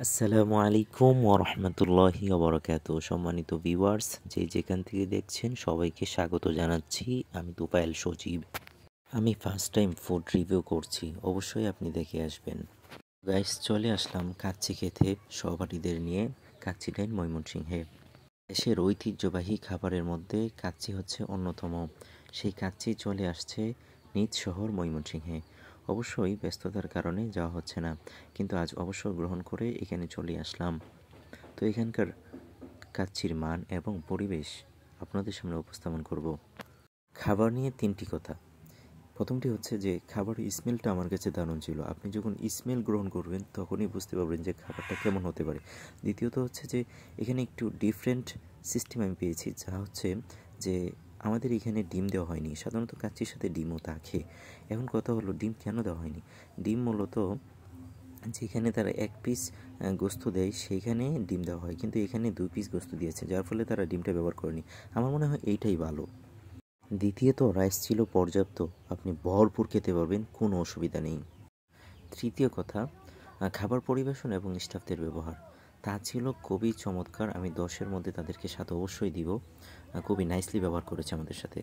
আসসালামু আলাইকুম ওরহমতুল্লাহি ওবরাকাতুহু। সম্মানিত ভিউয়ার্স, যেখান থেকে দেখছেন সবাইকে স্বাগত জানাচ্ছি। আমি তুফাইল সজীব। আমি ফার্স্ট টাইম ফুড রিভিউ করছি, অবশ্যই আপনি দেখে আসবেন। গাইস, চলে আসলাম কাচ্চি খেতে সহপাঠীদের নিয়ে কাচ্চি ডাইন ময়মনসিংহে। দেশের ঐতিহ্যবাহী খাবারের মধ্যে কাচ্চি হচ্ছে অন্যতম। সেই কাচ্চি চলে আসছে নিজ শহর ময়মনসিংহে। অবশ্যই ব্যস্ততার কারণে যাওয়া হচ্ছে না, কিন্তু আজ অবসর গ্রহণ করে এখানে চলে আসলাম। তো এখানকার কাচ্চির মান এবং পরিবেশ আপনাদের সামনে উপস্থাপন করব। খাবার নিয়ে তিনটি কথা। প্রথমটি হচ্ছে যে খাবারের স্মেলটা আমার কাছে দারুণ ছিল। আপনি যখন স্মেল গ্রহণ করবেন তখনই বুঝতে পারবেন যে খাবারটা কেমন হতে পারে। দ্বিতীয়ত হচ্ছে যে এখানে একটু ডিফারেন্ট সিস্টেম আমি পেয়েছি, যা হচ্ছে যে আমাদের এখানে ডিম দেওয়া হয়নি। সাধারণত কাচ্চির সাথে ডিমও থাকে। এখন কথা হলো ডিম কেন দেওয়া হয়নি। ডিম মূলত যেখানে তারা এক পিস গোস্ত দেয় সেইখানে ডিম দেওয়া হয়, কিন্তু এখানে 2 পিস গোস্ত দিয়েছে, যার ফলে তারা ডিমটা ব্যবহার করেনি। আমার মনে হয় এইটাই ভালো। দ্বিতীয়ত রাইস ছিল পর্যাপ্ত, আপনি ভরপুর খেতে পারবেন, কোনো অসুবিধা নেই। তৃতীয় কথা, খাবার পরিবেশন এবং স্টাফদের ব্যবহার তা ছিল খুবই চমৎকার। আমি 10-এর মধ্যে তাদেরকে 7 অবশ্যই দিব। খুবই নাইসলি ব্যবহার করেছে আমাদের সাথে।